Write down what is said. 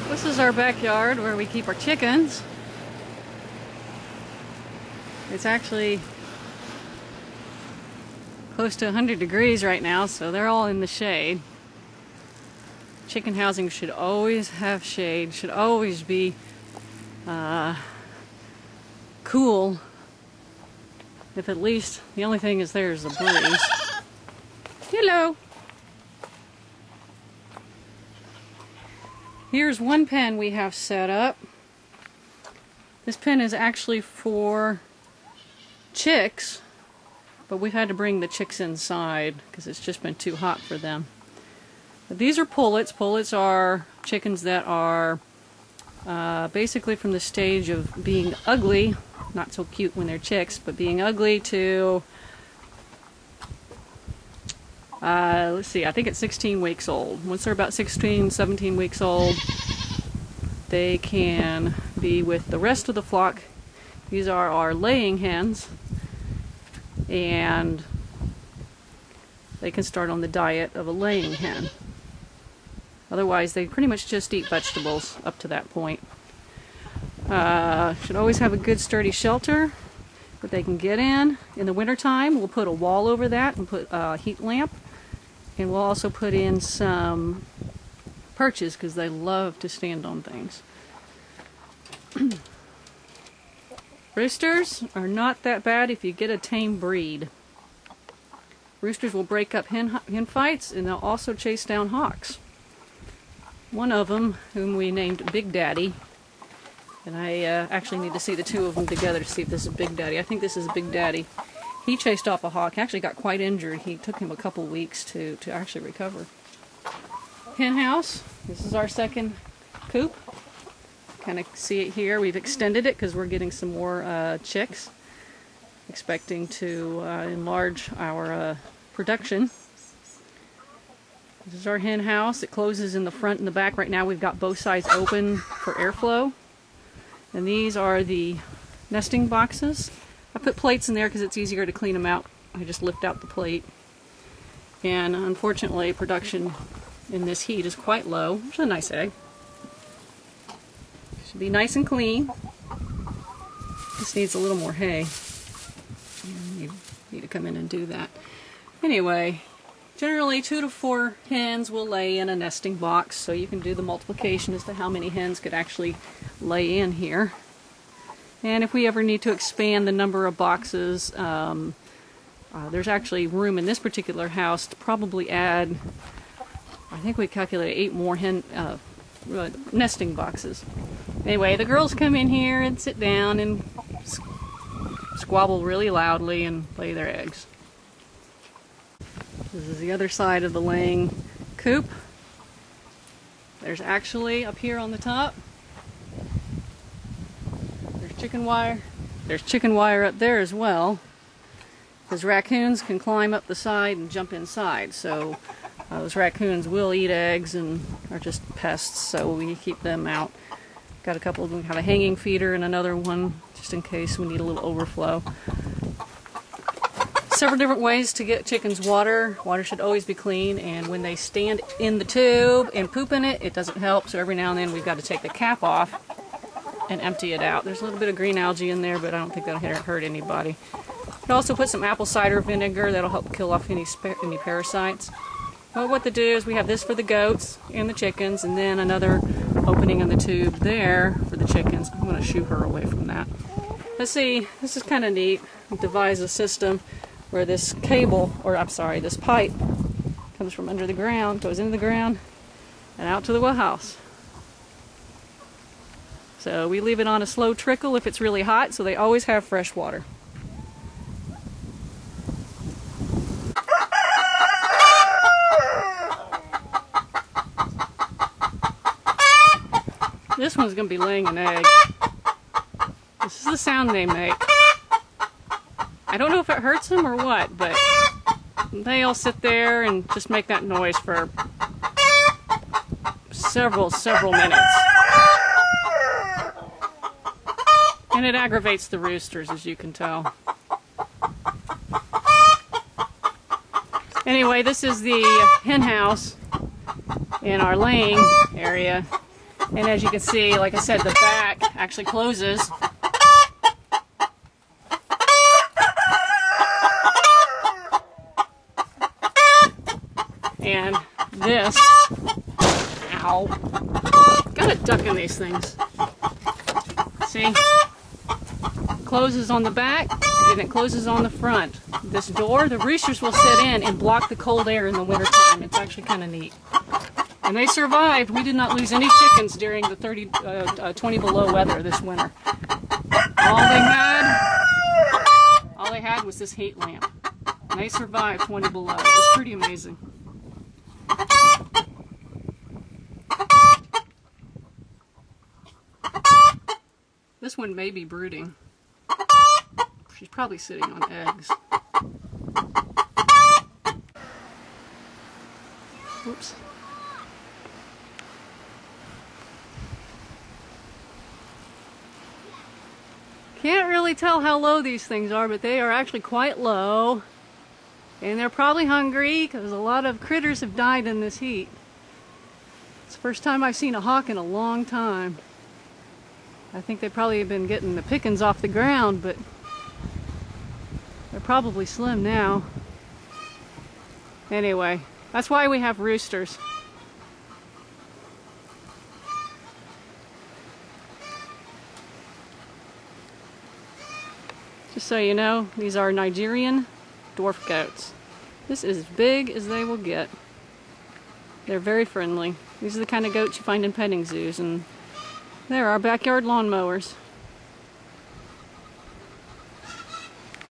This is our backyard where we keep our chickens. It's actually close to 100 degrees right now, so they're all in the shade. Chicken housing should always have shade, should always be cool. If at least the only thing is there's a breeze. Hello! Here's one pen we have set up. This pen is actually for chicks, but we've had to bring the chicks inside because it's just been too hot for them. But these are pullets. Pullets are chickens that are basically from the stage of being ugly, not so cute when they're chicks, but being ugly to, let's see, I think it's 16 weeks old. Once they're about 16, 17 weeks old, they can be with the rest of the flock. These are our laying hens, and they can start on the diet of a laying hen. Otherwise, they pretty much just eat vegetables up to that point. Should always have a good sturdy shelter that they can get in. In the wintertime, we'll put a wall over that and put a heat lamp. And we'll also put in some perches because they love to stand on things. Roosters are not that bad if you get a tame breed. Roosters will break up hen fights, and they'll also chase down hawks. One of them, whom we named Big Daddy, and I actually need to see the two of them together to see if this is Big Daddy. I think this is Big Daddy. He chased off a hawk, actually got quite injured. He took him a couple weeks to actually recover. Hen house, this is our second coop. Kind of see it here. We've extended it because we're getting some more chicks. Expecting to enlarge our production. This is our hen house. It closes in the front and the back. Right now we've got both sides open for airflow. And these are the nesting boxes. I put plates in there because it's easier to clean them out. I just lift out the plate. And unfortunately, production in this heat is quite low. Which is a nice egg. Should be nice and clean. Just needs a little more hay. You need to come in and do that. Anyway, generally 2 to 4 hens will lay in a nesting box, so you can do the multiplication as to how many hens could actually lay in here. And if we ever need to expand the number of boxes, there's actually room in this particular house to probably add, I think we calculated 8 more nesting boxes. Anyway, the girls come in here and sit down and squabble really loudly and lay their eggs. This is the other side of the laying coop. There's actually, up here on the top, there's chicken wire. There's chicken wire up there as well, because raccoons can climb up the side and jump inside. So those raccoons will eat eggs and are just pests, so we keep them out. Got a couple of them have a hanging feeder and another one just in case we need a little overflow. Several different ways to get chickens water. Water should always be clean, and when they stand in the tube and poop in it, it doesn't help, so every now and then we've got to take the cap off and empty it out. There's a little bit of green algae in there, but I don't think that'll hurt anybody. You can also put some apple cider vinegar. That'll help kill off any parasites. But what to do is we have this for the goats and the chickens, and then another opening in the tube there for the chickens. I'm going to shoo her away from that. Let's see, this is kind of neat. We devised a system where this cable, or I'm sorry, this pipe comes from under the ground, goes into the ground, and out to the well house. So we leave it on a slow trickle if it's really hot, so they always have fresh water. This one's going to be laying an egg. This is the sound they make. I don't know if it hurts them or what, but they'll sit there and just make that noise for several minutes. And it aggravates the roosters, as you can tell. Anyway, this is the hen house in our laying area. And as you can see, like I said, the back actually closes. And this, ow, got a duck in these things. See, closes on the back and it closes on the front. This door, the roosters will sit in and block the cold air in the wintertime. It's actually kind of neat. And they survived. We did not lose any chickens during the 20 below weather this winter. All they had was this heat lamp. And they survived 20 below. It was pretty amazing. This one may be brooding. She's probably sitting on eggs. Oops. Can't really tell how low these things are, but they are actually quite low. And they're probably hungry because a lot of critters have died in this heat. It's the first time I've seen a hawk in a long time. I think they probably have been getting the pickings off the ground, but they're probably slim now. Anyway, that's why we have roosters. Just so you know, these are Nigerian Dwarf Goats. This is as big as they will get. They're very friendly. These are the kind of goats you find in petting zoos, and they're our backyard lawnmowers.